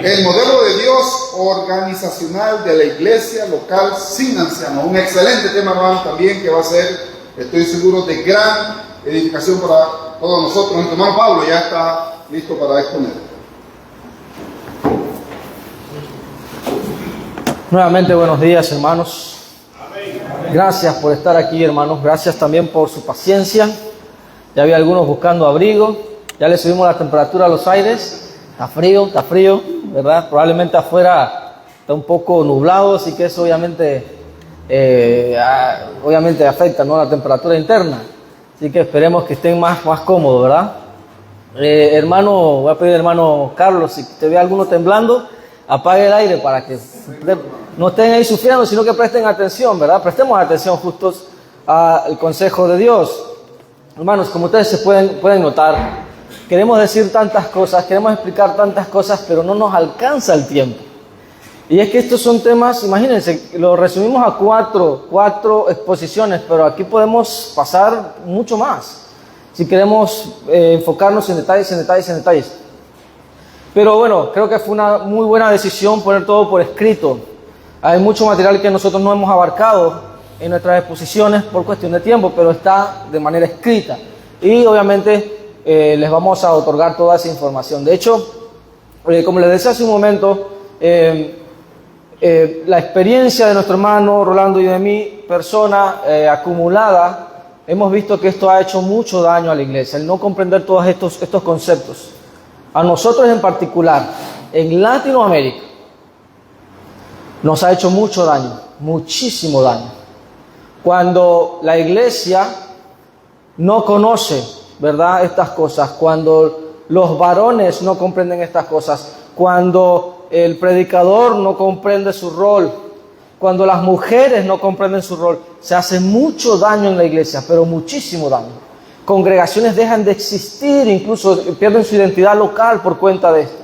El modelo de Dios organizacional de la iglesia local sin ancianos. Un excelente tema, hermano, también que va a ser, estoy seguro, de gran edificación para todos nosotros. Nuestro hermano Pablo ya está listo para exponer. Nuevamente, buenos días, hermanos. Gracias por estar aquí, hermanos. Gracias también por su paciencia. Ya había algunos buscando abrigo. Ya le subimos la temperatura a los aires. Está frío, ¿verdad? Probablemente afuera está un poco nublado, así que eso obviamente afecta, ¿no?, la temperatura interna. Así que esperemos que estén más cómodos, ¿verdad? Hermano, voy a pedir al hermano Carlos, si te ve alguno temblando, apague el aire para que no estén ahí sufriendo, sino que presten atención, ¿verdad? Prestemos atención justos al consejo de Dios. Hermanos, como ustedes se pueden notar, queremos decir tantas cosas, queremos explicar tantas cosas, pero no nos alcanza el tiempo. Y es que estos son temas, imagínense, lo resumimos a cuatro exposiciones, pero aquí podemos pasar mucho más, si queremos enfocarnos en detalles. Pero bueno, creo que fue una muy buena decisión poner todo por escrito. Hay mucho material que nosotros no hemos abarcado en nuestras exposiciones por cuestión de tiempo, pero está de manera escrita. Y obviamente les vamos a otorgar toda esa información. De hecho, como les decía hace un momento, la experiencia de nuestro hermano Rolando y de mi persona acumulada, hemos visto que esto ha hecho mucho daño a la iglesia, el no comprender todos estos conceptos. A nosotros en particular, en Latinoamérica, nos ha hecho mucho daño, muchísimo daño. Cuando la iglesia no conoce, ¿verdad?, estas cosas, cuando los varones no comprenden estas cosas, cuando el predicador no comprende su rol, cuando las mujeres no comprenden su rol, se hace mucho daño en la iglesia, pero muchísimo daño. Congregaciones dejan de existir, incluso pierden su identidad local por cuenta de esto.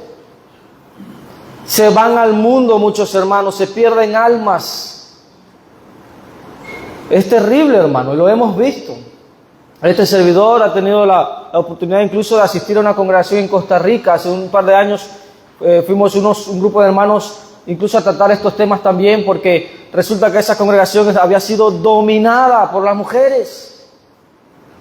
Se van al mundo muchos hermanos, se pierden almas. Es terrible, hermano, y lo hemos visto. Este servidor ha tenido la oportunidad incluso de asistir a una congregación en Costa Rica. Hace un par de años fuimos un grupo de hermanos incluso a tratar estos temas también, porque resulta que esa congregación había sido dominada por las mujeres.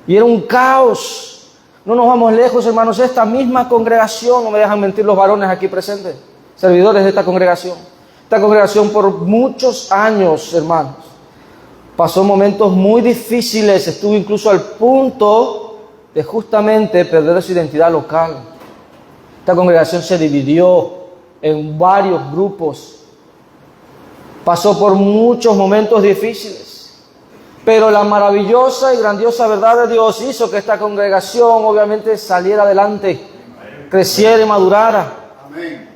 Y era un caos. No nos vamos lejos, hermanos. Esta misma congregación, no me dejan mentir los varones aquí presentes, servidores de esta congregación. Esta congregación por muchos años, hermanos, pasó momentos muy difíciles, estuvo incluso al punto de justamente perder su identidad local. Esta congregación se dividió en varios grupos, pasó por muchos momentos difíciles, pero la maravillosa y grandiosa verdad de Dios hizo que esta congregación obviamente saliera adelante, creciera y madurara.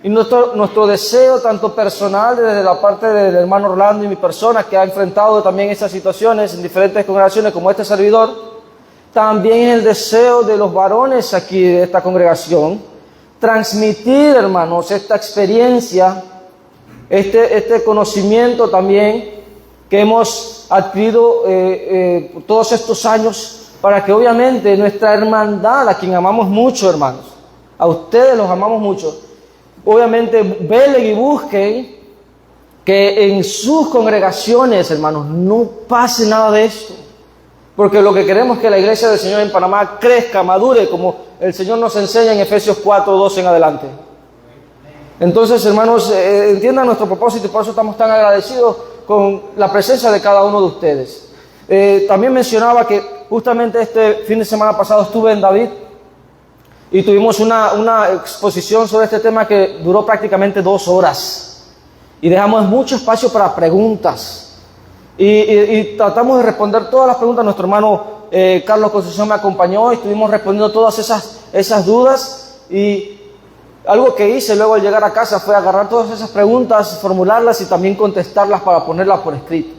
Y nuestro deseo, tanto personal, desde la parte del hermano Rolando y mi persona, que ha enfrentado también esas situaciones en diferentes congregaciones como este servidor, también es el deseo de los varones aquí de esta congregación, transmitir, hermanos, esta experiencia, este conocimiento también que hemos adquirido todos estos años, para que obviamente nuestra hermandad, a quien amamos mucho, hermanos, a ustedes los amamos mucho, obviamente velen y busquen que en sus congregaciones, hermanos, no pase nada de esto. Porque lo que queremos es que la iglesia del Señor en Panamá crezca, madure, como el Señor nos enseña en Efesios 4:12 en adelante. Entonces, hermanos, entiendan nuestro propósito y por eso estamos tan agradecidos con la presencia de cada uno de ustedes. También mencionaba que justamente este fin de semana pasado estuve en David y tuvimos una exposición sobre este tema que duró prácticamente 2 horas. Y dejamos mucho espacio para preguntas. Y tratamos de responder todas las preguntas. Nuestro hermano Carlos Concepción me acompañó y estuvimos respondiendo todas esas dudas. Y algo que hice luego al llegar a casa fue agarrar todas esas preguntas, formularlas y también contestarlas para ponerlas por escrito.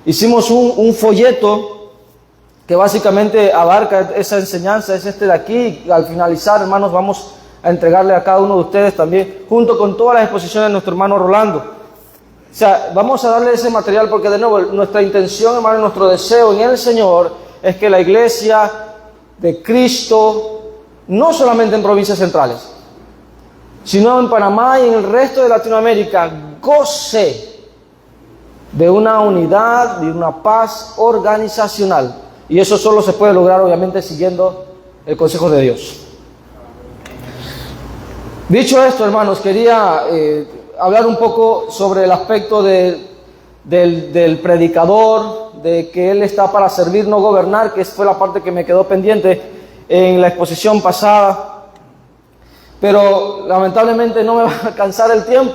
Hicimos un folleto que básicamente abarca esa enseñanza, es este de aquí. Al finalizar, hermanos, vamos a entregarle a cada uno de ustedes también, junto con todas las exposiciones de nuestro hermano Rolando. O sea, vamos a darle ese material porque, de nuevo, nuestra intención, hermano, nuestro deseo en el Señor es que la iglesia de Cristo, no solamente en provincias centrales, sino en Panamá y en el resto de Latinoamérica, goce de una unidad, de una paz organizacional. Y eso solo se puede lograr, obviamente, siguiendo el consejo de Dios. Dicho esto, hermanos, quería hablar un poco sobre el aspecto del predicador, de que él está para servir, no gobernar, que fue la parte que me quedó pendiente en la exposición pasada. Pero lamentablemente no me va a alcanzar el tiempo,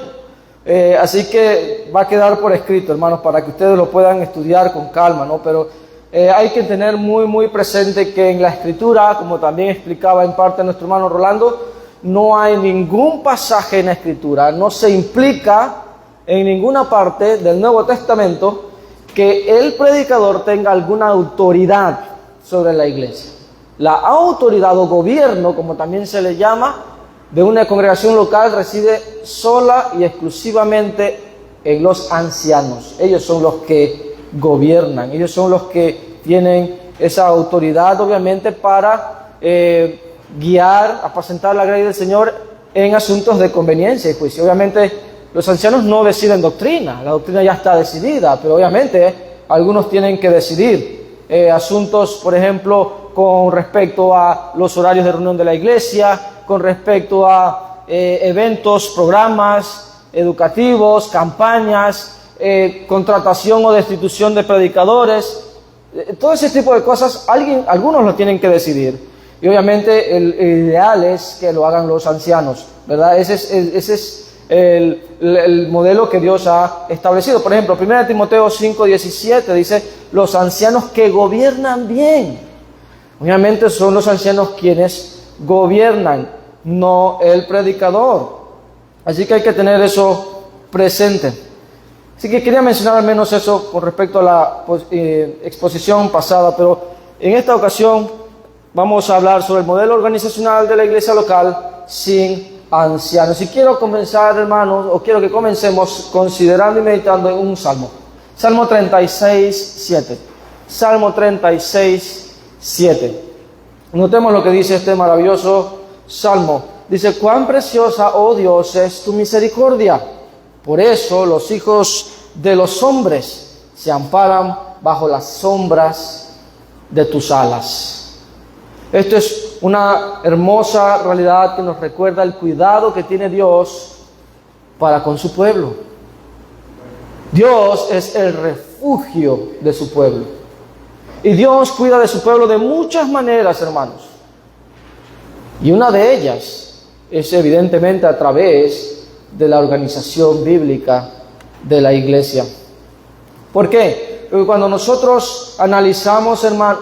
así que va a quedar por escrito, hermanos, para que ustedes lo puedan estudiar con calma, ¿no? Pero hay que tener muy presente que en la Escritura, como también explicaba en parte nuestro hermano Rolando, no hay ningún pasaje en la Escritura, no se implica en ninguna parte del Nuevo Testamento que el predicador tenga alguna autoridad sobre la iglesia. La autoridad o gobierno, como también se le llama, de una congregación local reside sola y exclusivamente en los ancianos. Ellos son los que gobiernan, ellos son los que tienen esa autoridad, obviamente, para guiar, apacentar la gracia del Señor en asuntos de conveniencia y juicio. Obviamente, los ancianos no deciden doctrina, la doctrina ya está decidida, pero obviamente algunos tienen que decidir asuntos, por ejemplo, con respecto a los horarios de reunión de la iglesia, con respecto a eventos, programas educativos, campañas, contratación o destitución de predicadores, todo ese tipo de cosas, algunos lo tienen que decidir. Y obviamente el ideal es que lo hagan los ancianos, ¿verdad? Ese es el modelo que Dios ha establecido. Por ejemplo, 1 Timoteo 5:17 dice, los ancianos que gobiernan bien. Obviamente son los ancianos quienes gobiernan, no el predicador. Así que hay que tener eso presente. Así que quería mencionar al menos eso con respecto a la exposición pasada, pero en esta ocasión vamos a hablar sobre el modelo organizacional de la iglesia local sin ancianos. Y quiero comenzar, hermanos, o quiero que comencemos considerando y meditando en un salmo. Salmo 36:7. Salmo 36:7. Notemos lo que dice este maravilloso salmo. Dice, cuán preciosa, oh Dios, es tu misericordia. Por eso los hijos de los hombres se amparan bajo las sombras de tus alas. Esto es una hermosa realidad que nos recuerda el cuidado que tiene Dios para con su pueblo. Dios es el refugio de su pueblo. Y Dios cuida de su pueblo de muchas maneras, hermanos. Y una de ellas es evidentemente a través de la organización bíblica de la iglesia. ¿Por qué? Porque cuando nosotros analizamos, hermanos,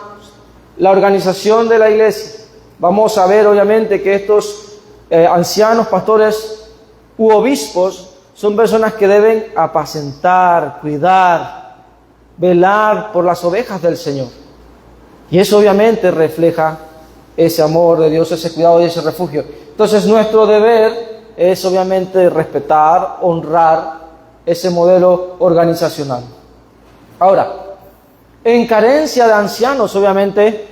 la organización de la iglesia, vamos a ver obviamente que estos ancianos, pastores u obispos son personas que deben apacentar, cuidar, velar por las ovejas del Señor. Y eso obviamente refleja ese amor de Dios, ese cuidado y ese refugio. Entonces nuestro deber es obviamente respetar, honrar ese modelo organizacional. Ahora, en carencia de ancianos, obviamente,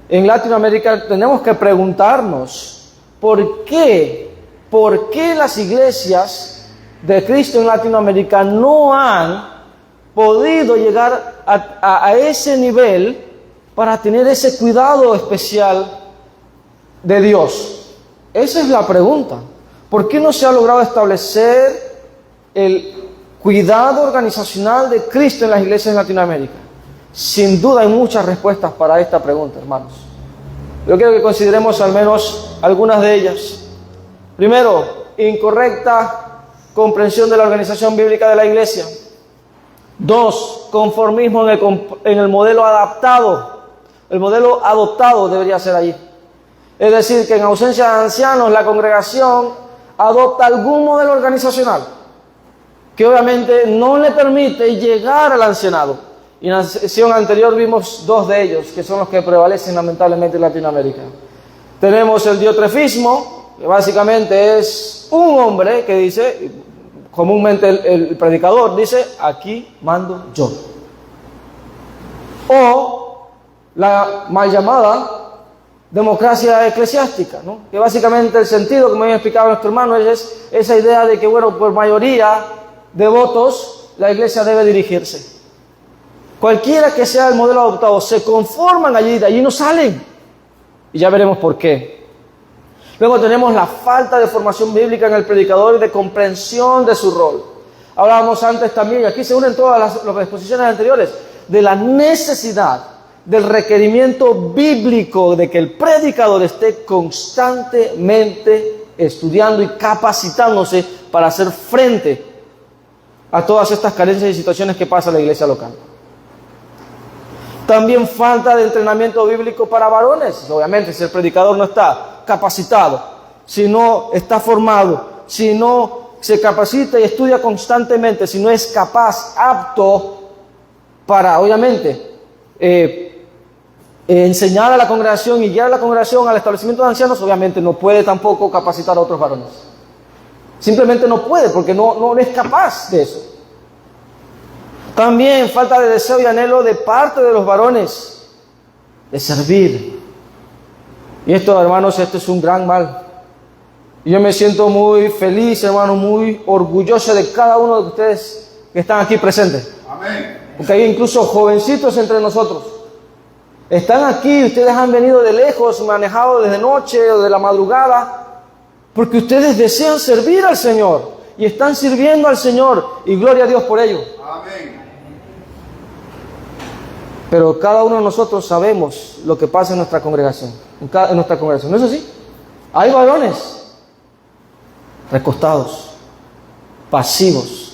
en Latinoamérica tenemos que preguntarnos ¿por qué las iglesias de Cristo en Latinoamérica no han podido llegar a ese nivel para tener ese cuidado especial de Dios? Esa es la pregunta. ¿Por qué no se ha logrado establecer el cuidado organizacional de Cristo en las iglesias en Latinoamérica? Sin duda hay muchas respuestas para esta pregunta, hermanos. Yo quiero que consideremos al menos algunas de ellas. Primero, incorrecta comprensión de la organización bíblica de la iglesia. 2, conformismo en el modelo adaptado. El modelo adoptado debería ser allí. Es decir, que en ausencia de ancianos, la congregación adopta algún modelo organizacional que obviamente no le permite llegar al ancianado. Y en la sesión anterior vimos 2 de ellos, que son los que prevalecen lamentablemente en Latinoamérica. Tenemos el diotrefismo, que básicamente es un hombre que dice, comúnmente el predicador dice, aquí mando yo. O la mal llamada democracia eclesiástica, ¿no? Que básicamente el sentido, como había explicado nuestro hermano, es esa idea de que, bueno, por mayoría de votos, la iglesia debe dirigirse. Cualquiera que sea el modelo adoptado, se conforman allí, de allí no salen. Y ya veremos por qué. Luego tenemos la falta de formación bíblica en el predicador y de comprensión de su rol. Hablábamos antes también, y aquí se unen todas las exposiciones anteriores, de la necesidad, del requerimiento bíblico de que el predicador esté constantemente estudiando y capacitándose para hacer frente a todas estas carencias y situaciones que pasa en la iglesia local. También falta de entrenamiento bíblico para varones. Obviamente, si el predicador no está capacitado, si no está formado, si no se capacita y estudia constantemente, si no es capaz, apto para, obviamente, enseñar a la congregación y guiar a la congregación al establecimiento de ancianos, obviamente no puede tampoco capacitar a otros varones. Simplemente no puede, porque no es capaz de eso. También falta de deseo y anhelo de parte de los varones de servir. Y esto, hermanos, esto es un gran mal. Y yo me siento muy feliz, hermanos, muy orgulloso de cada uno de ustedes que están aquí presentes. Amén. Porque hay incluso jovencitos entre nosotros. Están aquí, ustedes han venido de lejos, manejado desde noche o de la madrugada, porque ustedes desean servir al Señor y están sirviendo al Señor, y gloria a Dios por ello. Amén. Pero cada uno de nosotros sabemos lo que pasa en nuestra congregación, en nuestra congregación. ¿No es así? Hay varones recostados, pasivos,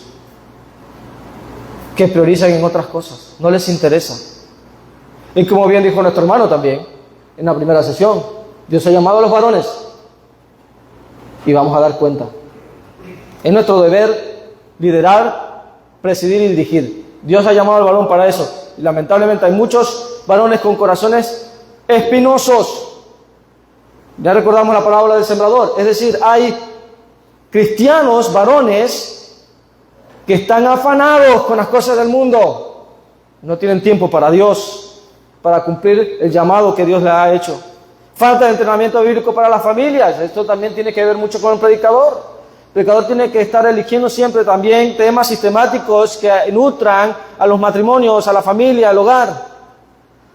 que priorizan en otras cosas, no les interesa. Y como bien dijo nuestro hermano también, en la primera sesión, Dios ha llamado a los varones y vamos a dar cuenta. Es nuestro deber liderar, presidir y dirigir. Dios ha llamado al varón para eso. Y lamentablemente hay muchos varones con corazones espinosos. Ya recordamos la parábola del sembrador. Es decir, hay cristianos, varones, que están afanados con las cosas del mundo. No tienen tiempo para Dios, para cumplir el llamado que Dios les ha hecho. Falta de entrenamiento bíblico para las familias. Esto también tiene que ver mucho con el predicador. El predicador tiene que estar eligiendo siempre también temas sistemáticos que nutran a los matrimonios, a la familia, al hogar,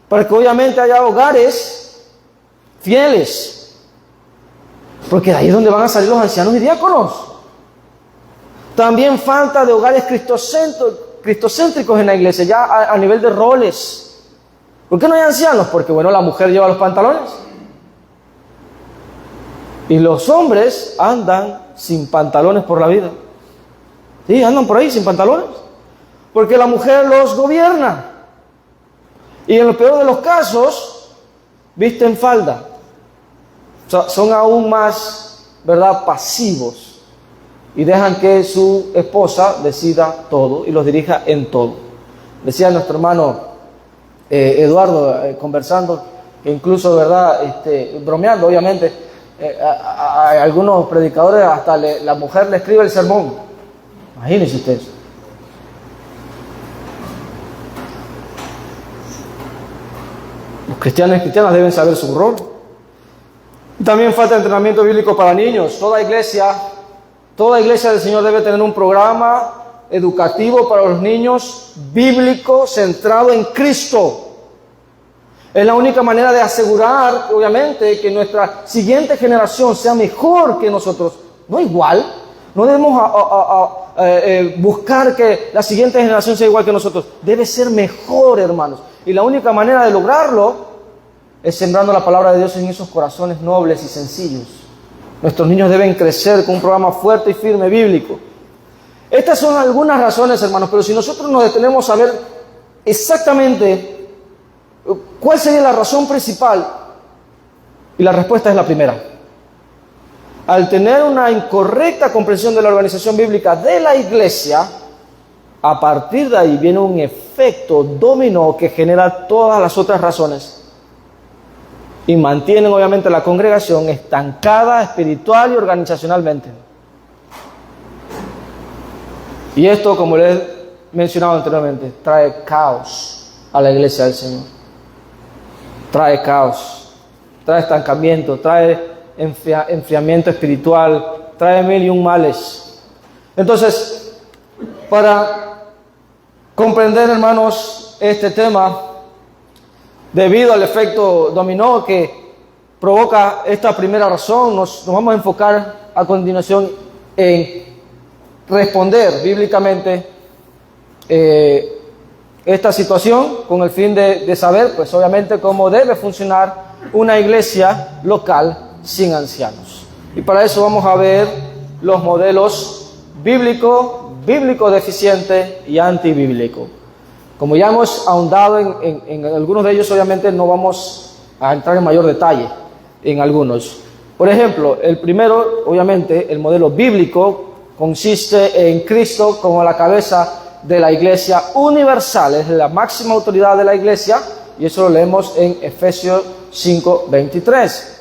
para que obviamente haya hogares fieles, porque de ahí es donde van a salir los ancianos y diáconos. También falta de hogares cristocéntricos en la iglesia, ya a nivel de roles. ¿Por qué no hay ancianos? Porque, bueno, la mujer lleva los pantalones y los hombres andan sin pantalones por la vida. Sí, andan por ahí sin pantalones, porque la mujer los gobierna. Y en el peor de los casos, visten falda. O sea, son aún más, ¿verdad?, pasivos. Y dejan que su esposa decida todo y los dirija en todo. Decía nuestro hermano Eduardo, conversando, que incluso, ¿verdad?, bromeando, obviamente, a algunos predicadores hasta la mujer le escribe el sermón. Imagínense ustedes. Los cristianos y cristianas deben saber su rol. Y también falta entrenamiento bíblico para niños. Toda iglesia del Señor debe tener un programa educativo para los niños bíblico centrado en Cristo. Es la única manera de asegurar, obviamente, que nuestra siguiente generación sea mejor que nosotros. No igual. No debemos buscar que la siguiente generación sea igual que nosotros. Debe ser mejor, hermanos. Y la única manera de lograrlo es sembrando la palabra de Dios en esos corazones nobles y sencillos. Nuestros niños deben crecer con un programa fuerte y firme bíblico. Estas son algunas razones, hermanos, pero si nosotros nos detenemos a ver exactamente ¿cuál sería la razón principal? Y la respuesta es la primera. Al tener una incorrecta comprensión de la organización bíblica de la iglesia, a partir de ahí viene un efecto dominó que genera todas las otras razones y mantienen obviamente la congregación estancada espiritual y organizacionalmente. Y esto, como les he mencionado anteriormente, trae caos a la iglesia del Señor. Trae caos. trae estancamiento, trae enfriamiento espiritual, trae 1001 males. Entonces, para comprender, hermanos, este tema, debido al efecto dominó que provoca esta primera razón, nos vamos a enfocar a continuación en responder bíblicamente esta situación con el fin de saber, pues obviamente, cómo debe funcionar una iglesia local sin ancianos. Y para eso vamos a ver los modelos bíblico deficiente y antibíblico. Como ya hemos ahondado en algunos de ellos, obviamente no vamos a entrar en mayor detalle en algunos. Por ejemplo, el primero, obviamente, el modelo bíblico consiste en Cristo como la cabeza de la iglesia universal, es la máxima autoridad de la iglesia, y eso lo leemos en Efesios 5:23.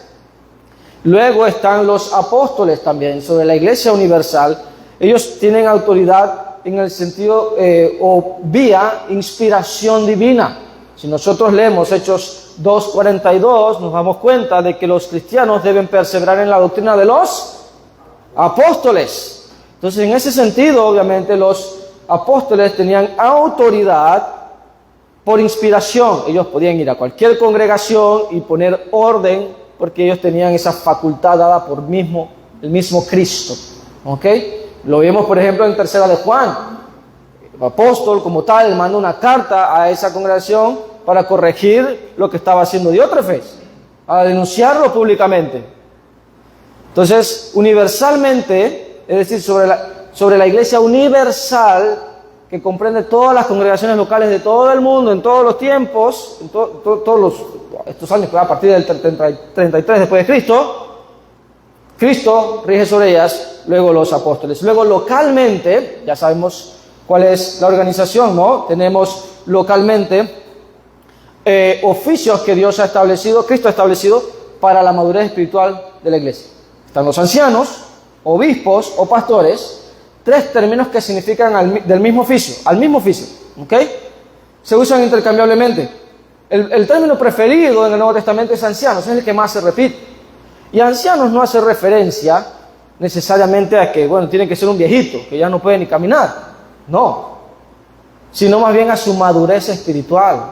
Luego están los apóstoles también sobre la iglesia universal. Ellos tienen autoridad en el sentido o vía inspiración divina. Si nosotros leemos Hechos 2:42, nos damos cuenta de que los cristianos deben perseverar en la doctrina de los apóstoles. Entonces, en ese sentido, obviamente, los apóstoles tenían autoridad por inspiración. Ellos podían ir a cualquier congregación y poner orden, porque ellos tenían esa facultad dada por el mismo Cristo. ¿Ok? Lo vemos, por ejemplo, en Tercera de Juan. El apóstol, como tal, manda una carta a esa congregación para corregir lo que estaba haciendo Diótrefes, a denunciarlo públicamente. Entonces, universalmente, es decir, sobre la iglesia universal, que comprende todas las congregaciones locales de todo el mundo, en todos los tiempos, en todos estos años, a partir del 33 después de Cristo rige sobre ellas, luego los apóstoles. Luego localmente, ya sabemos cuál es la organización, ¿no? Tenemos localmente oficios que Dios ha establecido, Cristo ha establecido para la madurez espiritual de la iglesia. Están los ancianos, obispos o pastores, tres términos que significan del mismo oficio, al mismo oficio, ¿ok? Se usan intercambiablemente. El término preferido en el Nuevo Testamento es ancianos, es el que más se repite. Y ancianos no hace referencia necesariamente a que, bueno, tiene que ser un viejito, que ya no puede ni caminar. No. Sino más bien a su madurez espiritual.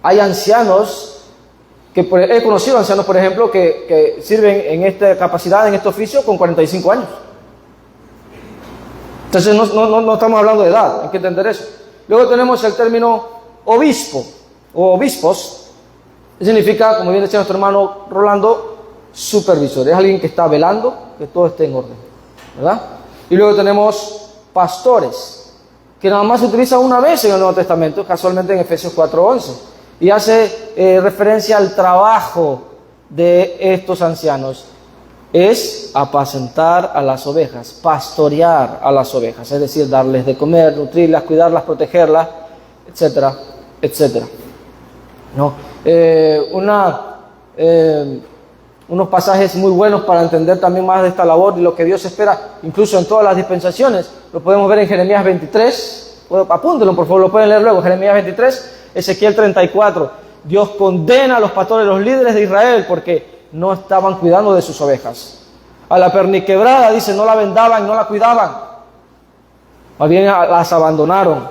Hay ancianos, he conocido ancianos, por ejemplo, que sirven en esta capacidad, en este oficio, con 45 años. Entonces no estamos hablando de edad, hay que entender eso. Luego tenemos el término obispo, o obispos, que significa, como bien decía nuestro hermano Rolando, supervisor, es alguien que está velando que todo esté en orden, ¿verdad? Y luego tenemos pastores, que nada más se utiliza una vez en el Nuevo Testamento, casualmente en Efesios 4:11, y hace referencia al trabajo de estos ancianos. Es apacentar a las ovejas, pastorear a las ovejas, es decir, darles de comer, nutrirlas, cuidarlas, protegerlas, etcétera, etcétera. ¿No? Unos pasajes muy buenos para entender también más de esta labor y lo que Dios espera, incluso en todas las dispensaciones. Lo podemos ver en Jeremías 23, apúntenlo por favor, lo pueden leer luego, Jeremías 23, Ezequiel 34. Dios condena a los pastores, los líderes de Israel, porque no estaban cuidando de sus ovejas. A la perniquebrada, dice, no la vendaban, no la cuidaban, más bien las abandonaron.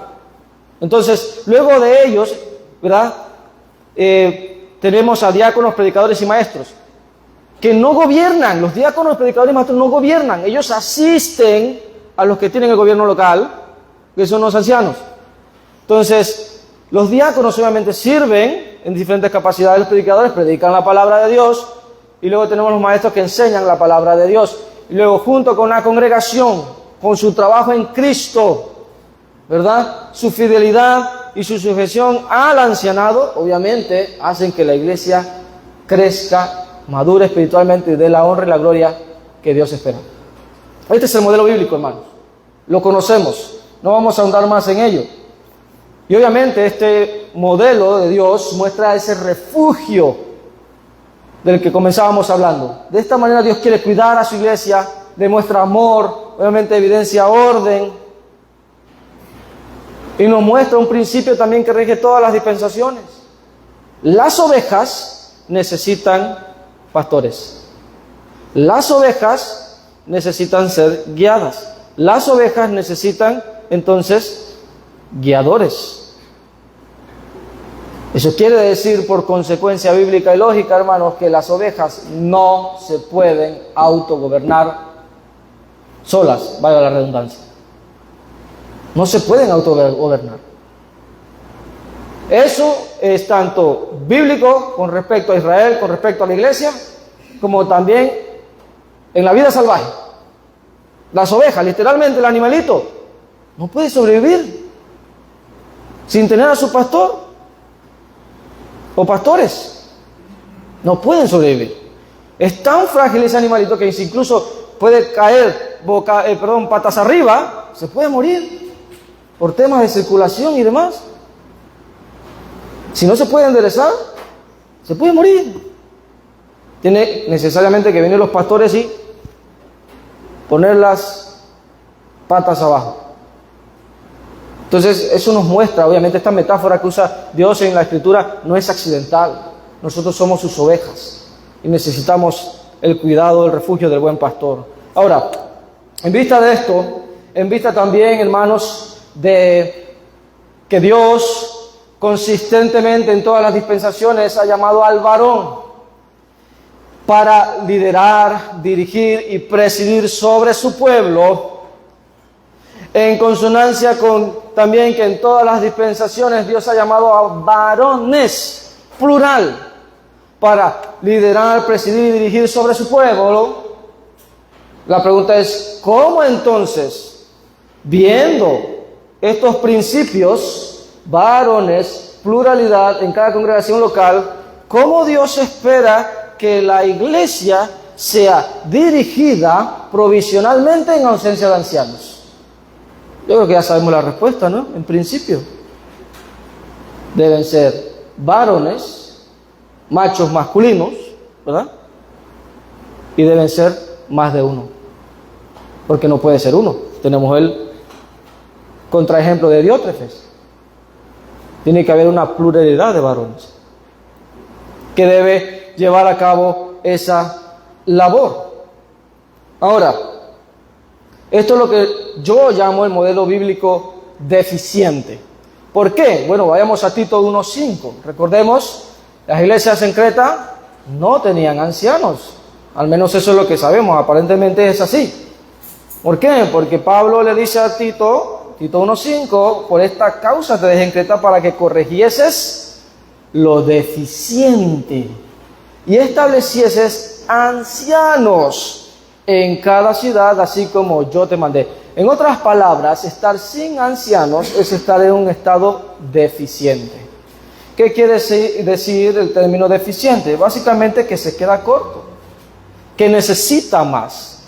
Entonces, luego de ellos, ¿verdad? Tenemos a diáconos, predicadores y maestros, que no gobiernan. Los diáconos, predicadores y maestros no gobiernan. Ellos asisten a los que tienen el gobierno local, que son los ancianos. Entonces, los diáconos obviamente sirven en diferentes capacidades. Los predicadores predican la palabra de Dios, y luego tenemos los maestros que enseñan la palabra de Dios. Y luego, junto con la congregación, con su trabajo en Cristo, ¿verdad? Su fidelidad y su sujeción al ancianado, obviamente, hacen que la iglesia crezca, madure espiritualmente y dé la honra y la gloria que Dios espera. Este es el modelo bíblico, hermanos. Lo conocemos. No vamos a ahondar más en ello. Y obviamente este modelo de Dios muestra ese refugio del que comenzábamos hablando. De esta manera Dios quiere cuidar a su iglesia, demuestra amor, obviamente evidencia orden, y nos muestra un principio también que rige todas las dispensaciones. Las ovejas necesitan pastores. Las ovejas necesitan ser guiadas. Las ovejas necesitan entonces guiadores. Eso quiere decir, por consecuencia bíblica y lógica, hermanos, que las ovejas no se pueden autogobernar solas, valga la redundancia. No se pueden autogobernar. Eso es tanto bíblico con respecto a Israel, con respecto a la iglesia, como también en la vida salvaje. Las ovejas, literalmente el animalito, no puede sobrevivir sin tener a su pastor o pastores. No pueden sobrevivir. Es tan frágil ese animalito que incluso puede caer patas arriba, se puede morir por temas de circulación y demás. Si no se puede enderezar, se puede morir. Tiene necesariamente que venir los pastores y poner las patas abajo. Entonces, eso nos muestra, obviamente, esta metáfora que usa Dios en la Escritura no es accidental. Nosotros somos sus ovejas y necesitamos el cuidado, el refugio del buen pastor. Ahora, en vista de esto, en vista también, hermanos, de que Dios consistentemente en todas las dispensaciones ha llamado al varón para liderar, dirigir y presidir sobre su pueblo, en consonancia con también que en todas las dispensaciones Dios ha llamado a varones, plural, para liderar, presidir y dirigir sobre su pueblo. La pregunta es, ¿cómo entonces, viendo estos principios, varones, pluralidad en cada congregación local, cómo Dios espera que la iglesia sea dirigida provisionalmente en ausencia de ancianos? Yo creo que ya sabemos la respuesta, ¿no? En principio, deben ser varones, machos masculinos, ¿verdad? Y deben ser más de uno, porque no puede ser uno. Tenemos el contraejemplo de Diótrefes. Tiene que haber una pluralidad de varones que debe llevar a cabo esa labor. Ahora, esto es lo que yo llamo el modelo bíblico deficiente. ¿Por qué? Bueno, vayamos a Tito 1:5. Recordemos, las iglesias en Creta no tenían ancianos. Al menos eso es lo que sabemos, aparentemente es así. ¿Por qué? Porque Pablo le dice a Tito 1:5, por esta causa te dejé en Creta para que corrigieses lo deficiente y establecieses ancianos en cada ciudad, así como yo te mandé. En otras palabras, estar sin ancianos es estar en un estado deficiente. ¿Qué quiere decir el término deficiente? Básicamente que se queda corto, que necesita más,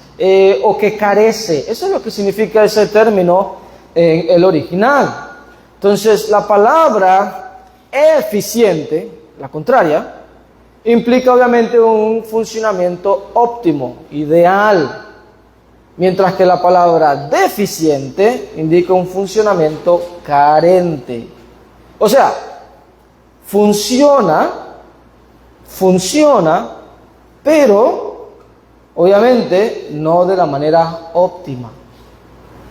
o que carece. Eso es lo que significa ese término en el original. Entonces, la palabra eficiente, la contraria, implica obviamente un funcionamiento óptimo, ideal, mientras que la palabra deficiente indica un funcionamiento carente. O sea, funciona, pero obviamente no de la manera óptima.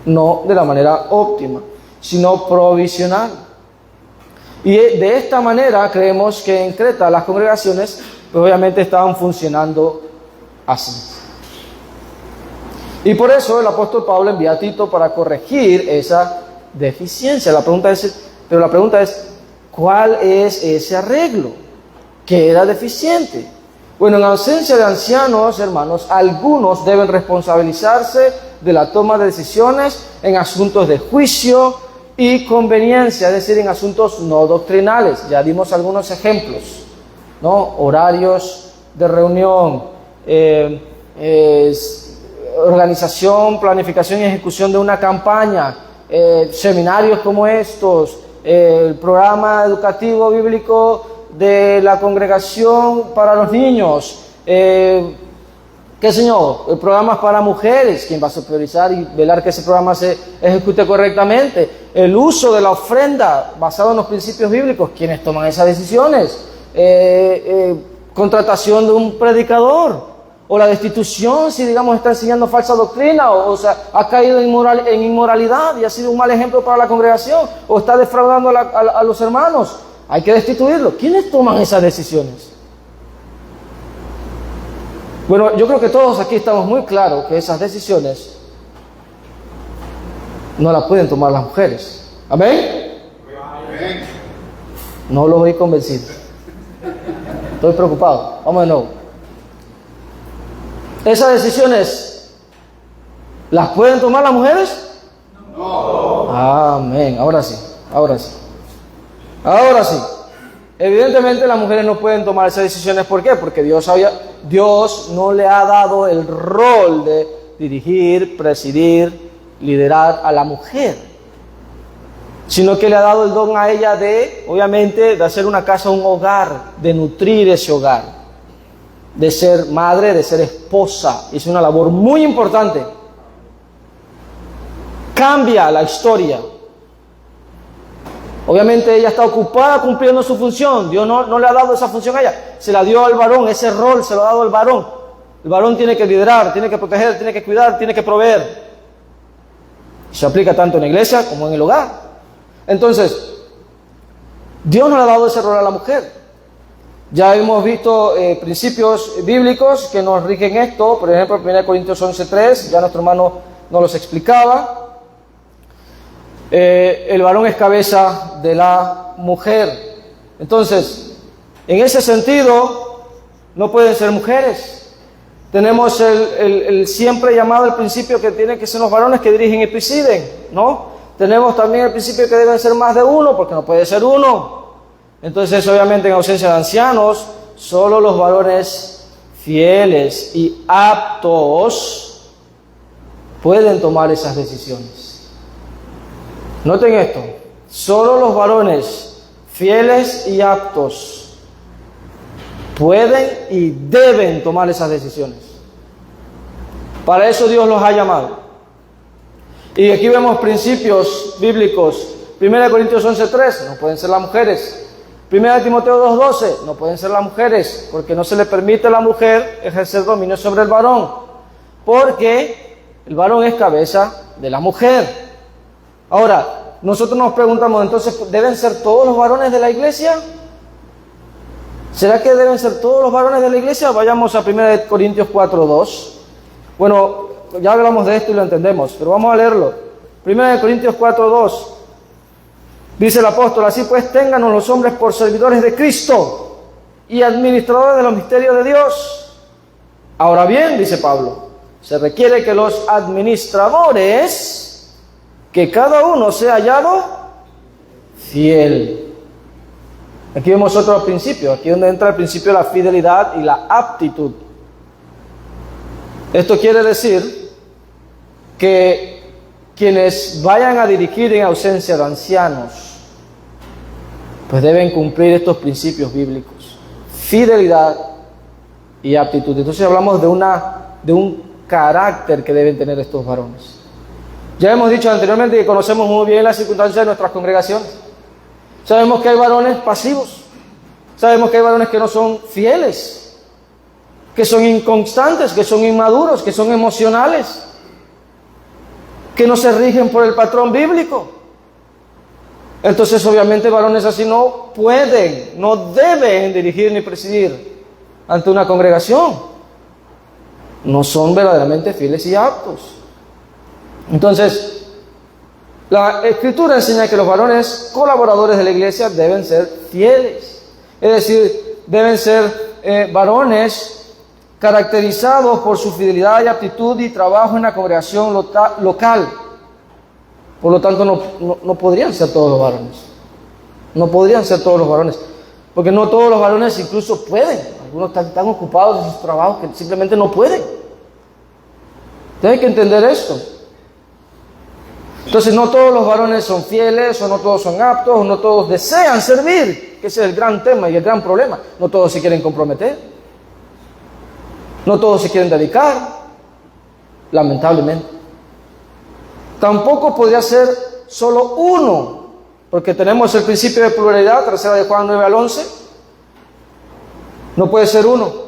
No de la manera óptima, sino provisional. Y de esta manera creemos que en Creta las congregaciones pues obviamente estaban funcionando así. Y por eso el apóstol Pablo envía a Tito para corregir esa deficiencia. La pregunta es, ¿cuál es ese arreglo? ¿Qué era deficiente? Bueno, en ausencia de ancianos, hermanos, algunos deben responsabilizarse de la toma de decisiones en asuntos de juicio y conveniencia, es decir, en asuntos no doctrinales. Ya dimos algunos ejemplos, ¿no? Horarios de reunión, organización, planificación y ejecución de una campaña, seminarios como estos, el programa educativo bíblico de la congregación para los niños, programas para mujeres, quien va a supervisar y velar que ese programa se ejecute correctamente, el uso de la ofrenda basado en los principios bíblicos, quienes toman esas decisiones, contratación de un predicador, o la destitución si, digamos, está enseñando falsa doctrina, o sea, ha caído en inmoralidad y ha sido un mal ejemplo para la congregación, o está defraudando a los hermanos. Hay que destituirlo. ¿Quiénes toman esas decisiones? Bueno, yo creo que todos aquí estamos muy claros que esas decisiones no las pueden tomar las mujeres. ¿Amén? Amén. No los oí convencidos. Estoy preocupado. Vamos de nuevo. ¿Esas decisiones las pueden tomar las mujeres? No. Amén. Ahora sí. Ahora sí. Ahora sí. Evidentemente las mujeres no pueden tomar esas decisiones. ¿Por qué? Porque Dios no le ha dado el rol de dirigir, presidir, liderar a la mujer, sino que le ha dado el don a ella de, obviamente, de hacer una casa un hogar, de nutrir ese hogar, de ser madre, de ser esposa. Es una labor muy importante. Cambia la historia. Obviamente ella está ocupada cumpliendo su función. Dios no le ha dado esa función a ella. Se la dio al varón, ese rol se lo ha dado al varón. El varón tiene que liderar, tiene que proteger, tiene que cuidar, tiene que proveer. Se aplica tanto en la iglesia como en el hogar. Entonces, Dios no le ha dado ese rol a la mujer. Ya hemos visto principios bíblicos que nos rigen esto. Por ejemplo, 1 Corintios 11:3, ya nuestro hermano nos los explicaba. El varón es cabeza de la mujer. Entonces, en ese sentido, no pueden ser mujeres. Tenemos el siempre llamado el principio que tienen que ser los varones que dirigen y presiden, ¿no? Tenemos también el principio que deben ser más de uno, porque no puede ser uno. Entonces, obviamente, en ausencia de ancianos, solo los varones fieles y aptos pueden tomar esas decisiones. Noten esto, solo los varones fieles y aptos pueden y deben tomar esas decisiones. Para eso Dios los ha llamado. Y aquí vemos principios bíblicos. 1 Corintios 11:3, no pueden ser las mujeres. 1 Timoteo 2:12, no pueden ser las mujeres, porque no se le permite a la mujer ejercer dominio sobre el varón, porque el varón es cabeza de la mujer. Ahora, nosotros nos preguntamos, entonces, ¿deben ser todos los varones de la iglesia? ¿Será que deben ser todos los varones de la iglesia? Vayamos a 1 Corintios 4:2. Bueno, ya hablamos de esto y lo entendemos, pero vamos a leerlo. 1 Corintios 4:2. Dice el apóstol, así pues, ténganos los hombres por servidores de Cristo y administradores de los misterios de Dios. Ahora bien, dice Pablo, se requiere que los administradores, que cada uno sea hallado fiel. Aquí vemos otro principio, aquí donde entra el principio de la fidelidad y la aptitud. Esto quiere decir que quienes vayan a dirigir en ausencia de ancianos, pues deben cumplir estos principios bíblicos: fidelidad y aptitud. Entonces hablamos de un carácter que deben tener estos varones. Ya hemos dicho anteriormente que conocemos muy bien las circunstancias de nuestras congregaciones. Sabemos que hay varones pasivos, sabemos que hay varones que no son fieles, que son inconstantes, que son inmaduros, que son emocionales, que no se rigen por el patrón bíblico. Entonces, obviamente, varones así no pueden, no deben dirigir ni presidir ante una congregación. No son verdaderamente fieles y aptos. Entonces, la Escritura enseña que los varones colaboradores de la iglesia deben ser fieles. Es decir, deben ser varones caracterizados por su fidelidad y aptitud y trabajo en la congregación local. Por lo tanto, no podrían ser todos los varones. No podrían ser todos los varones. Porque no todos los varones incluso pueden. Algunos están tan ocupados en sus trabajos que simplemente no pueden. Tienen que entender esto. Entonces, no todos los varones son fieles, o no todos son aptos, o no todos desean servir, que ese es el gran tema y el gran problema. No todos se quieren comprometer. No todos se quieren dedicar, lamentablemente. Tampoco podría ser solo uno, porque tenemos el principio de pluralidad, 3 de Juan 9 al 11. No puede ser uno.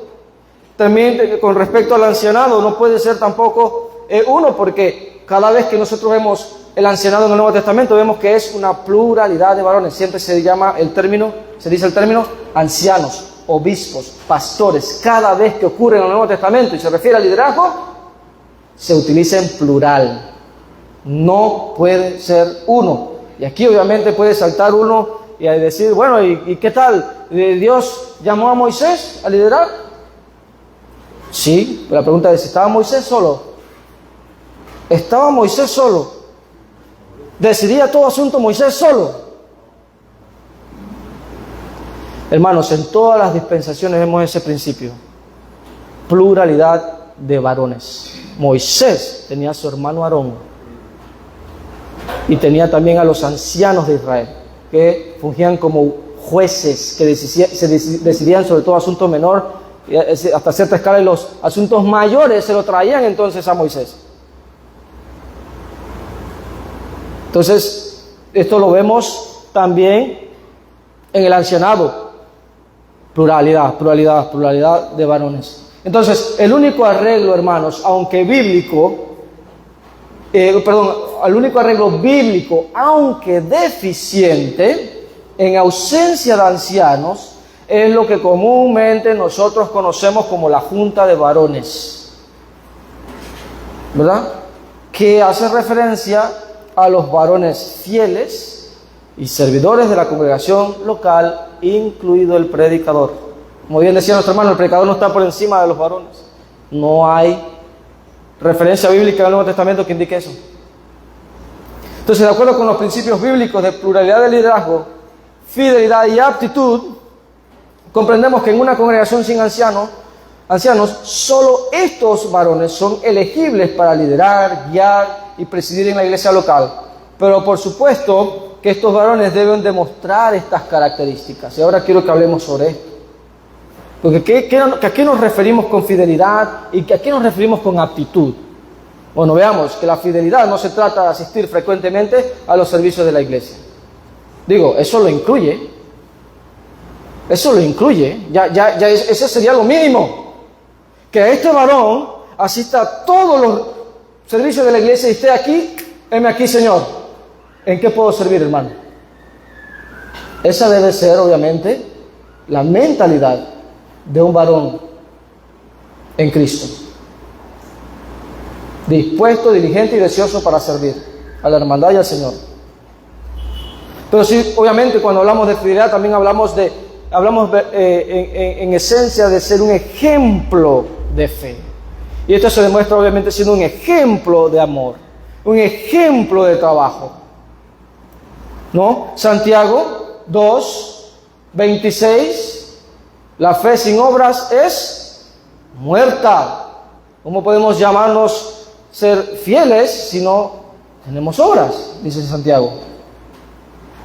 También con respecto al ancianado, no puede ser tampoco uno, porque cada vez que nosotros vemos el ancianado en el Nuevo Testamento, vemos que es una pluralidad de varones. Siempre se dice el término ancianos, obispos, pastores. Cada vez que ocurre en el Nuevo Testamento y se refiere al liderazgo, se utiliza en plural. No puede ser uno. Y aquí obviamente puede saltar uno y decir, bueno, ¿y qué tal? ¿Dios llamó a Moisés a liderar? Sí, pero la pregunta es, ¿estaba Moisés solo? ¿Estaba Moisés solo? ¿Decidía todo asunto Moisés solo? Hermanos, en todas las dispensaciones vemos ese principio. Pluralidad de varones. Moisés tenía a su hermano Aarón y tenía también a los ancianos de Israel, que fungían como jueces, que decidían sobre todo asunto menor, hasta cierta escala, y los asuntos mayores se lo traían entonces a Moisés. Entonces, esto lo vemos también en el ancianado. Pluralidad de varones. Entonces, el único arreglo, hermanos, aunque bíblico, el único arreglo bíblico, aunque deficiente, en ausencia de ancianos, es lo que comúnmente nosotros conocemos como la junta de varones, ¿verdad? Que hace referencia a los varones fieles y servidores de la congregación local, incluido el predicador. Como bien decía nuestro hermano, el predicador no está por encima de los varones. No hay referencia bíblica en el Nuevo Testamento que indique eso. Entonces, de acuerdo con los principios bíblicos de pluralidad de liderazgo, fidelidad y aptitud, comprendemos que en una congregación sin ancianos, solo estos varones son elegibles para liderar, guiar y presidir en la iglesia local. Pero por supuesto que estos varones deben demostrar estas características. Y ahora quiero que hablemos sobre esto. Porque ¿a qué nos referimos con fidelidad y a qué nos referimos con aptitud? Bueno, veamos que la fidelidad no se trata de asistir frecuentemente a los servicios de la iglesia. Digo, eso lo incluye. Ese sería lo mínimo. Que este varón asista a todos los servicios de la iglesia y esté aquí, heme aquí, Señor. ¿En qué puedo servir, hermano? Esa debe ser, obviamente, la mentalidad de un varón en Cristo. Dispuesto, diligente y deseoso para servir a la hermandad y al Señor. Pero sí, obviamente, cuando hablamos de fidelidad, también hablamos en esencia de ser un ejemplo de fe. Y esto se demuestra obviamente siendo un ejemplo de amor, un ejemplo de trabajo. ¿No? Santiago 2:26, la fe sin obras es muerta. ¿Cómo podemos llamarnos ser fieles si no tenemos obras? Dice Santiago.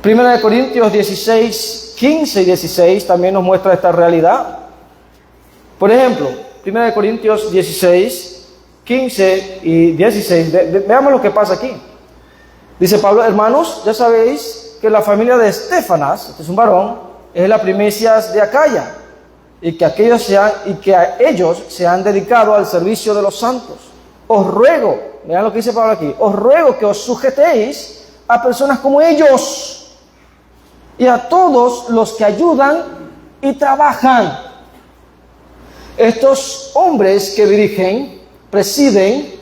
1 Corintios 16:15 y 16 también nos muestra esta realidad. Por ejemplo, 1 Corintios 16:15 y 16. Veamos lo que pasa aquí. Dice Pablo: hermanos, ya sabéis que la familia de Estefanas, este es un varón, es la primicia de Acaya, y que ellos se han dedicado al servicio de los santos. Os ruego, vean lo que dice Pablo aquí, os ruego que os sujetéis a personas como ellos y a todos los que ayudan y trabajan. Estos hombres que dirigen, presiden,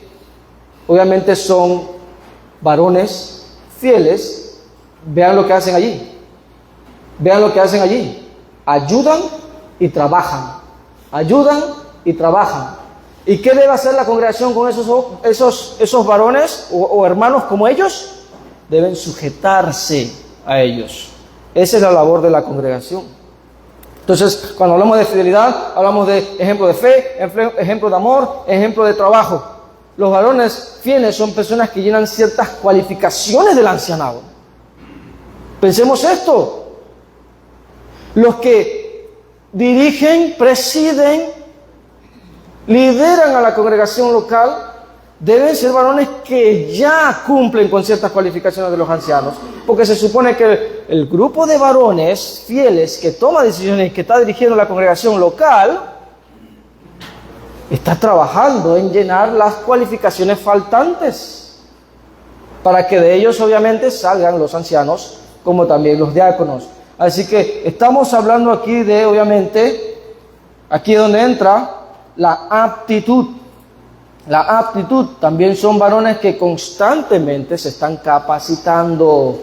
obviamente son varones fieles. Vean lo que hacen allí. Ayudan y trabajan. ¿Y qué debe hacer la congregación con esos varones o hermanos como ellos? Deben sujetarse a ellos. Esa es la labor de la congregación. Entonces, cuando hablamos de fidelidad, hablamos de ejemplo de fe, ejemplo de amor, ejemplo de trabajo. Los varones fieles son personas que llenan ciertas cualificaciones del ancianado. Pensemos esto. Los que dirigen, presiden, lideran a la congregación local, deben ser varones que ya cumplen con ciertas cualificaciones de los ancianos, porque se supone que el grupo de varones fieles que toma decisiones, que está dirigiendo la congregación local, está trabajando en llenar las cualificaciones faltantes, para que de ellos obviamente salgan los ancianos, como también los diáconos. Así que estamos hablando aquí de, obviamente, aquí es donde entra la aptitud. La aptitud también son varones que constantemente se están capacitando.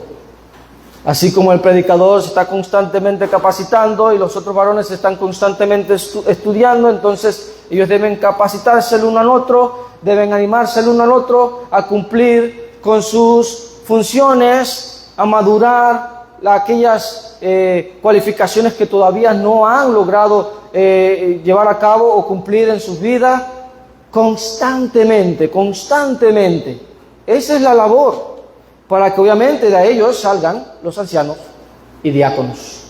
Así como el predicador se está constantemente capacitando y los otros varones se están constantemente estudiando, entonces ellos deben capacitarse el uno al otro, deben animarse el uno al otro a cumplir con sus funciones, a madurar aquellas cualificaciones que todavía no han logrado llevar a cabo o cumplir en sus vidas. Constantemente. Esa es la labor, para que obviamente de ellos salgan los ancianos y diáconos.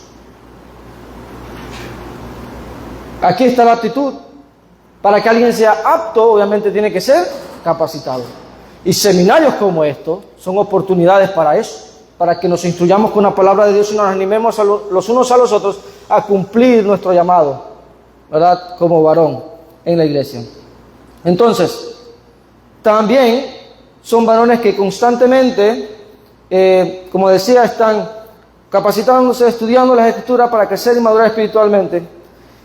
Aquí está la aptitud. Para que alguien sea apto, obviamente tiene que ser capacitado. Y seminarios como estos son oportunidades para eso, para que nos instruyamos con la palabra de Dios y nos animemos los unos a los otros a cumplir nuestro llamado, ¿verdad? Como varón en la iglesia. Entonces, también son varones que constantemente, como decía, están capacitándose, estudiando las Escrituras para crecer y madurar espiritualmente.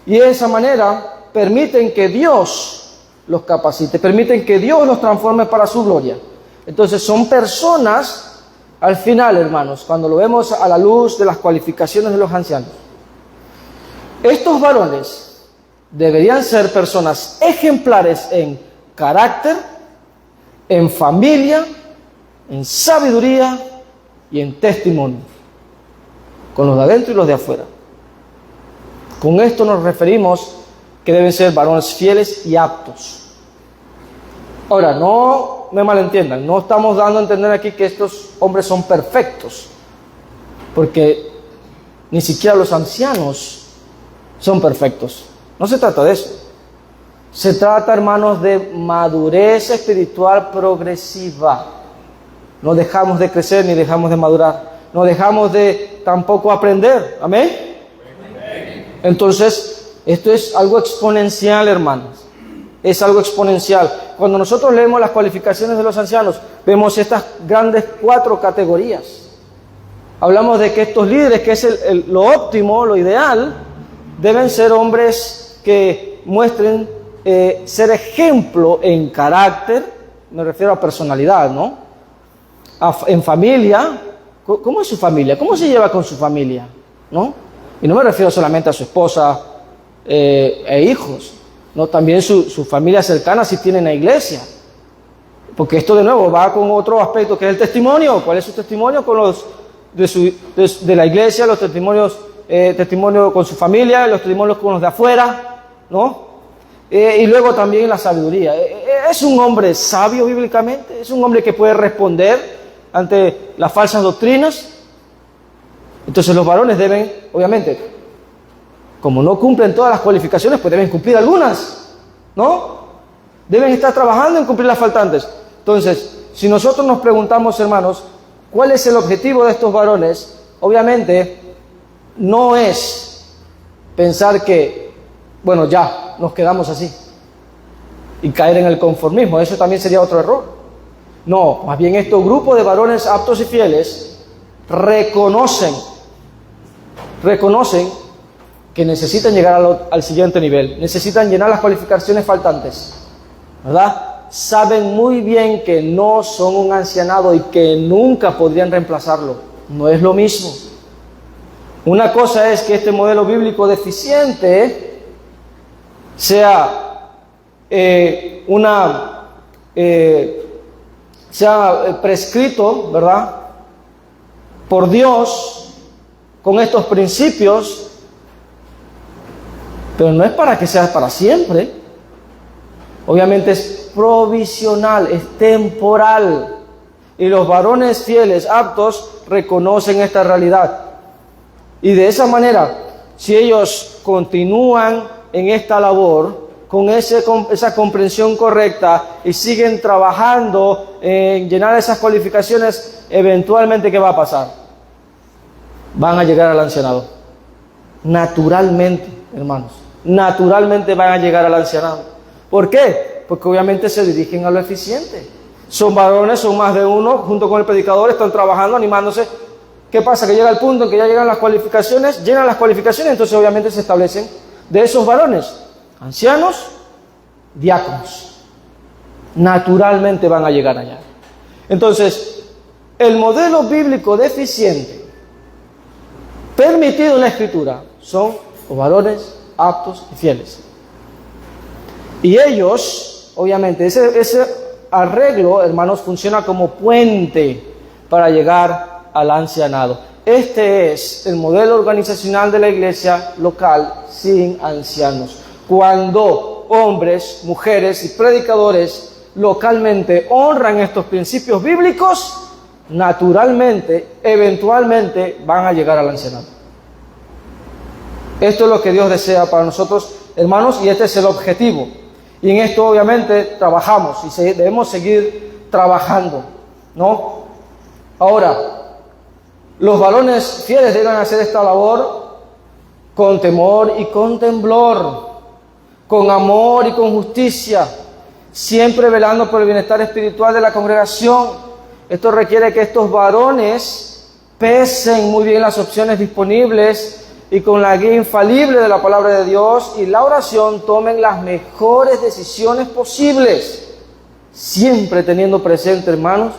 Y de esa manera permiten que Dios los capacite, permiten que Dios los transforme para su gloria. Entonces son personas, al final, hermanos, cuando lo vemos a la luz de las cualificaciones de los ancianos, estos varones deberían ser personas ejemplares en carácter, en familia, en sabiduría y en testimonio, con los de adentro y los de afuera. Con esto nos referimos que deben ser varones fieles y aptos. Ahora, no me malentiendan, no estamos dando a entender aquí que estos hombres son perfectos, porque ni siquiera los ancianos son perfectos. No se trata de eso. Se trata, hermanos, de madurez espiritual progresiva. No dejamos de crecer ni dejamos de madurar. No dejamos de tampoco aprender. ¿Amén? Entonces, esto es algo exponencial, hermanos. Es algo exponencial. Cuando nosotros leemos las cualificaciones de los ancianos, vemos estas grandes 4 categorías. Hablamos de que estos líderes, que es lo óptimo, lo ideal, deben ser hombres que muestren ser ejemplo en carácter, me refiero a personalidad, ¿no? En familia, ¿cómo es su familia? ¿Cómo se lleva con su familia? ¿No? Y no me refiero solamente a su esposa e hijos, ¿no? También su familia cercana si tienen la iglesia. Porque esto de nuevo va con otro aspecto que es el testimonio. ¿Cuál es su testimonio con los de la iglesia? Los testimonios, testimonio con su familia, los testimonios con los de afuera, ¿no? Y luego también la sabiduría. Es un hombre sabio bíblicamente, es un hombre que puede responder ante las falsas doctrinas. Entonces los varones deben, obviamente, como no cumplen todas las cualificaciones, pues deben cumplir algunas, ¿no? Deben estar trabajando en cumplir las faltantes. Entonces, si nosotros nos preguntamos, hermanos, ¿cuál es el objetivo de estos varones? Obviamente, no es pensar que, bueno, ya, nos quedamos así y caer en el conformismo. Eso también sería otro error. No, más bien estos grupos de varones aptos y fieles reconocen que necesitan llegar al siguiente nivel, necesitan llenar las cualificaciones faltantes, ¿verdad? Saben muy bien que no son un ancianado y que nunca podrían reemplazarlo. No es lo mismo. Una cosa es que este modelo bíblico deficiente sea sea prescrito, ¿verdad?, por Dios con estos principios, pero no es para que sea para siempre. Obviamente es provisional, es temporal. Y los varones fieles, aptos, reconocen esta realidad. Y de esa manera, si ellos continúan en esta labor, con esa comprensión correcta y siguen trabajando en llenar esas cualificaciones, eventualmente, ¿qué va a pasar? Van a llegar al ancianado. Naturalmente, hermanos, naturalmente van a llegar al ancianado. ¿Por qué? Porque obviamente se dirigen a lo eficiente. Son varones, son más de uno, junto con el predicador, están trabajando, animándose. ¿Qué pasa? Que llega el punto en que ya llegan las cualificaciones, llenan las cualificaciones, entonces obviamente se establecen de esos varones, ancianos, diáconos. Naturalmente van a llegar allá. Entonces, el modelo bíblico deficiente permitido en la Escritura son los varones aptos y fieles. Y ellos, obviamente, ese arreglo, hermanos, funciona como puente para llegar al ancianado. Este es el modelo organizacional de la iglesia local sin ancianos. Cuando hombres, mujeres y predicadores localmente honran estos principios bíblicos, naturalmente, eventualmente van a llegar al ancianado. Esto es lo que Dios desea para nosotros, hermanos, y este es el objetivo. Y en esto obviamente trabajamos y debemos seguir trabajando, ¿no? Ahora, los varones fieles deben hacer esta labor con temor y con temblor, con amor y con justicia, siempre velando por el bienestar espiritual de la congregación. Esto requiere que estos varones pesen muy bien las opciones disponibles y con la guía infalible de la palabra de Dios y la oración tomen las mejores decisiones posibles, siempre teniendo presente, hermanos,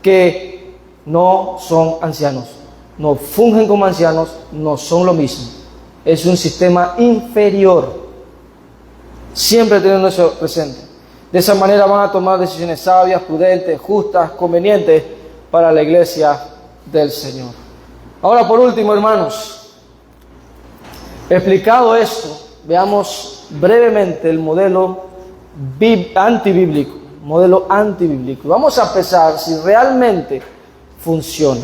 que no son ancianos, no fungen como ancianos, no son lo mismo, es un sistema inferior, siempre teniendo eso presente. De esa manera van a tomar decisiones sabias, prudentes, justas, convenientes para la iglesia del Señor. Ahora, por último, hermanos, explicado esto, veamos brevemente el modelo antibíblico. Vamos a pensar si realmente funciona.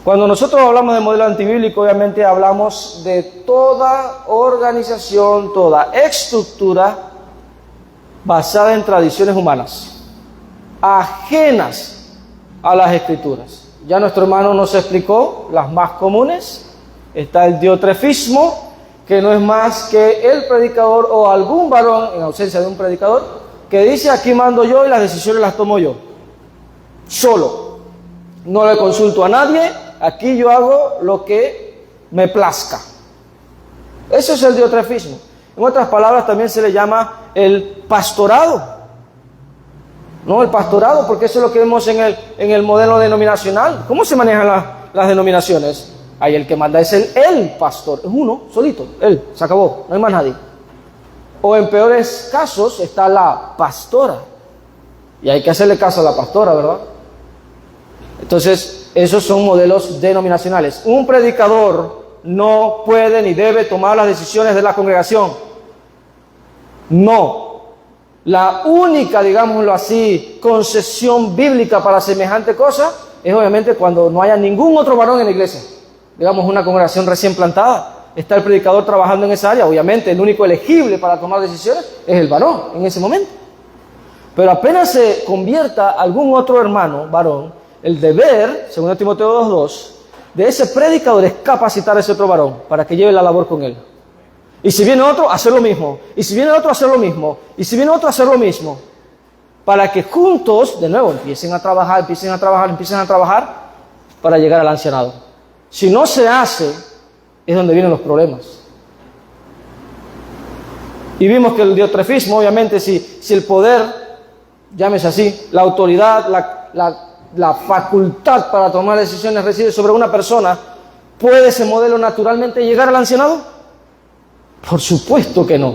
Cuando nosotros hablamos de modelo antibíblico, obviamente hablamos de toda organización, toda estructura basada en tradiciones humanas, ajenas a las Escrituras. Ya nuestro hermano nos explicó las más comunes. Está el diotrefismo, que no es más que el predicador o algún varón, en ausencia de un predicador, que dice: aquí mando yo y las decisiones las tomo yo, solo, no le consulto a nadie, aquí yo hago lo que me plazca. Eso es el diotrefismo. En otras palabras, también se le llama el pastorado, ¿no? El pastorado, porque eso es lo que vemos en el modelo denominacional. ¿Cómo se manejan las denominaciones? Ahí el que manda es el pastor, es uno solito, él, se acabó, no hay más nadie. O en peores casos está la pastora, y hay que hacerle caso a la pastora, ¿verdad? Entonces, esos son modelos denominacionales. Un predicador no puede ni debe tomar las decisiones de la congregación. No. La única, digámoslo así, concesión bíblica para semejante cosa es obviamente cuando no haya ningún otro varón en la iglesia. Digamos, una congregación recién plantada, está el predicador trabajando en esa área, obviamente el único elegible para tomar decisiones es el varón en ese momento. Pero apenas se convierta algún otro hermano, varón, el deber, según Timoteo 2:2, de ese predicador es capacitar a ese otro varón para que lleve la labor con él. Y si viene otro, hacer lo mismo. Y si viene otro, hacer lo mismo. Y si viene otro, hacer lo mismo. Para que juntos, de nuevo, empiecen a trabajar para llegar al ancianado. Si no se hace, es donde vienen los problemas. Y vimos que el diotrefismo, obviamente, si el poder, llámese así, la autoridad, la facultad para tomar decisiones reside sobre una persona, ¿puede ese modelo naturalmente llegar al ancianado? Por supuesto que no.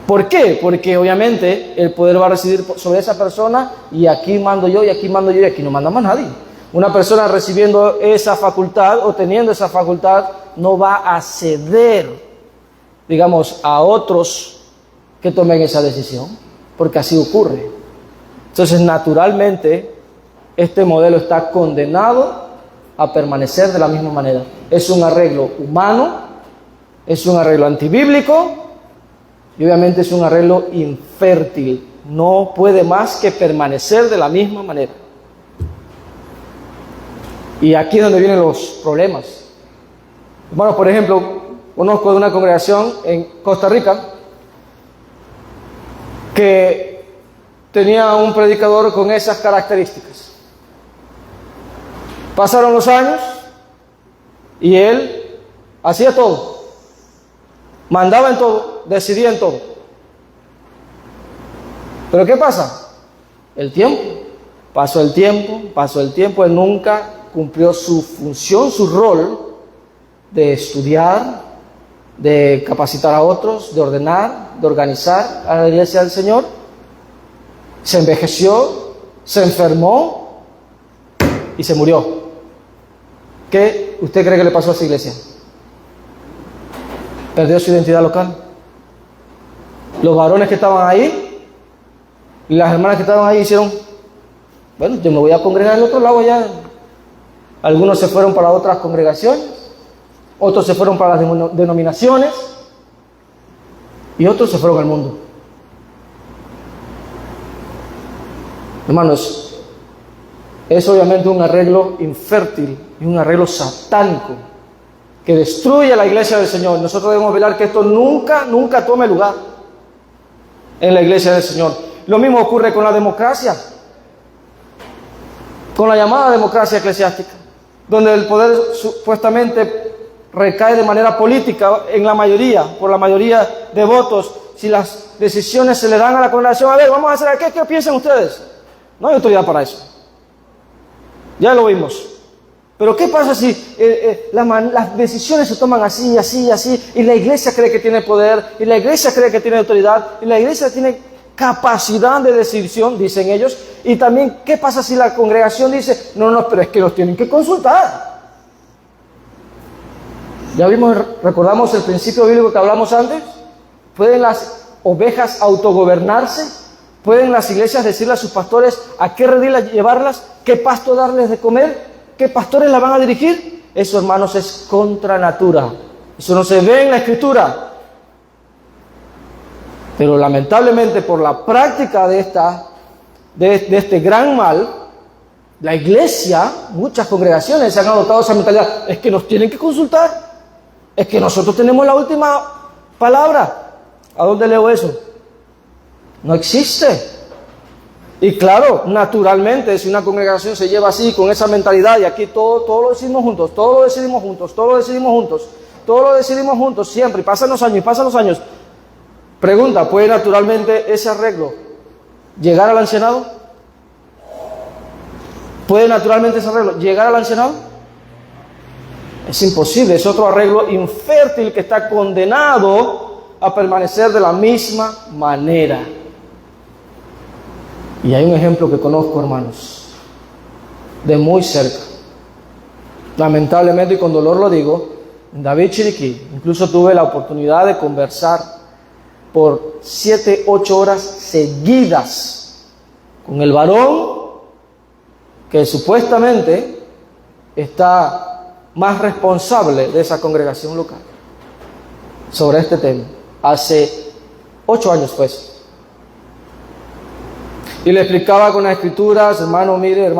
¿Por qué? Porque obviamente el poder va a residir sobre esa persona y aquí mando yo, y aquí mando yo, y aquí no manda más nadie. Una persona recibiendo esa facultad o teniendo esa facultad no va a ceder, digamos, a otros que tomen esa decisión, porque así ocurre. Entonces, naturalmente, este modelo está condenado a permanecer de la misma manera. Es un arreglo humano, es un arreglo antibíblico Y obviamente es un arreglo infértil. No puede más que permanecer de la misma manera. Y aquí es donde vienen los problemas. Bueno, por ejemplo, conozco de una congregación en Costa Rica que tenía un predicador con esas características. Pasaron los años y él hacía todo, mandaba en todo, decidía en todo. Pero ¿qué pasa? El tiempo, pasó el tiempo, él nunca cumplió su función, su rol de estudiar, de capacitar a otros, de ordenar, de organizar a la iglesia del Señor. Se envejeció, se enfermó y se murió. ¿Qué usted cree que le pasó a esa iglesia? Perdió su identidad local. Los varones que estaban ahí y las hermanas que estaban ahí hicieron, bueno, yo me voy a congregar al otro lado allá. Algunos se fueron para otras congregaciones, otros se fueron para las denominaciones y otros se fueron al mundo. Hermanos, es obviamente un arreglo infértil y un arreglo satánico que destruye la iglesia del Señor. Nosotros debemos velar que esto nunca tome lugar en la iglesia del Señor. Lo mismo ocurre con la democracia, con la llamada democracia eclesiástica, donde el poder supuestamente recae de manera política en la mayoría, por la mayoría de votos. Si las decisiones se le dan a la congregación, a ver, vamos a hacer, ¿qué piensan ustedes? No hay autoridad para eso. Ya lo vimos. Pero ¿qué pasa si las decisiones se toman así, y la iglesia cree que tiene poder, y la iglesia cree que tiene autoridad, y la iglesia tiene capacidad de decisión, dicen ellos? Y también, ¿qué pasa si la congregación dice, no, pero es que los tienen que consultar? Ya vimos, recordamos el principio bíblico que hablamos antes. ¿Pueden las ovejas autogobernarse? ¿Pueden las iglesias decirle a sus pastores a qué redil llevarlas? ¿Qué pasto darles de comer? ¿Qué pastores la van a dirigir? Eso, hermanos, es contra natura. Eso no se ve en la Escritura. Pero lamentablemente por la práctica de este gran mal, la iglesia, muchas congregaciones se han adoptado esa mentalidad. Es que nos tienen que consultar. Es que nosotros tenemos la última palabra. ¿A dónde leo eso? No existe. Y claro, naturalmente, si una congregación se lleva así, con esa mentalidad, y aquí todo lo decidimos juntos, todo lo decidimos juntos, siempre, y pasan los años. Pregunta, ¿puede naturalmente ese arreglo llegar al ancianado? ¿Puede naturalmente ese arreglo llegar al ancianado? Es imposible, es otro arreglo infértil que está condenado a permanecer de la misma manera. Y hay un ejemplo que conozco, hermanos, de muy cerca. Lamentablemente, y con dolor lo digo, en David Chiriquí, incluso tuve la oportunidad de conversar por 7-8 horas seguidas con el varón que supuestamente está más responsable de esa congregación local sobre este tema. Hace 8 años pues. Y le explicaba con las escrituras, hermano, mire.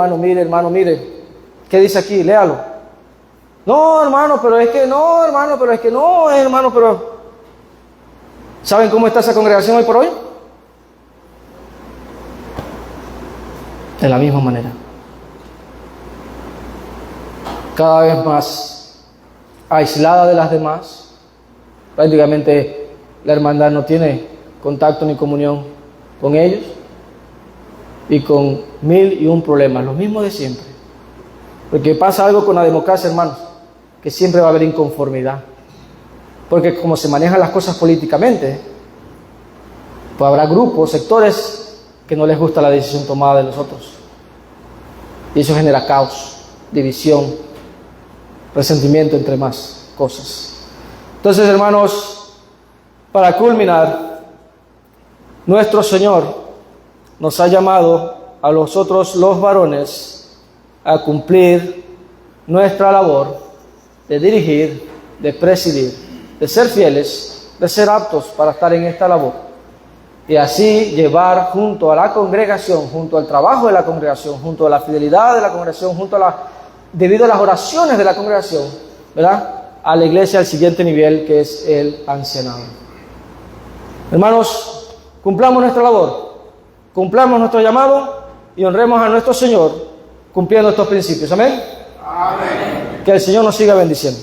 ¿Qué dice aquí? Léalo. No, hermano, pero es que no. ¿Saben cómo está esa congregación hoy por hoy? De la misma manera. Cada vez más aislada de las demás. Prácticamente la hermandad no tiene contacto ni comunión con ellos. Y con 1001 problemas, lo mismo de siempre. Porque pasa algo con la democracia, hermanos, que siempre va a haber inconformidad. Porque como se manejan las cosas políticamente, pues habrá grupos, sectores que no les gusta la decisión tomada de nosotros. Y eso genera caos, división, resentimiento, entre más cosas. Entonces, hermanos, para culminar, nuestro Señor nos ha llamado a nosotros los varones a cumplir nuestra labor de dirigir, de presidir, de ser fieles de ser aptos para estar en esta labor. Y así llevar junto a la congregación, junto al trabajo de la congregación, junto a la fidelidad de la congregación, debido a las oraciones de la congregación, ¿verdad?, a la iglesia al siguiente nivel, que es el ancianado. Hermanos, cumplamos nuestra labor, cumplamos nuestro llamado y honremos a nuestro Señor cumpliendo estos principios. Amén. Amén. Que el Señor nos siga bendiciendo.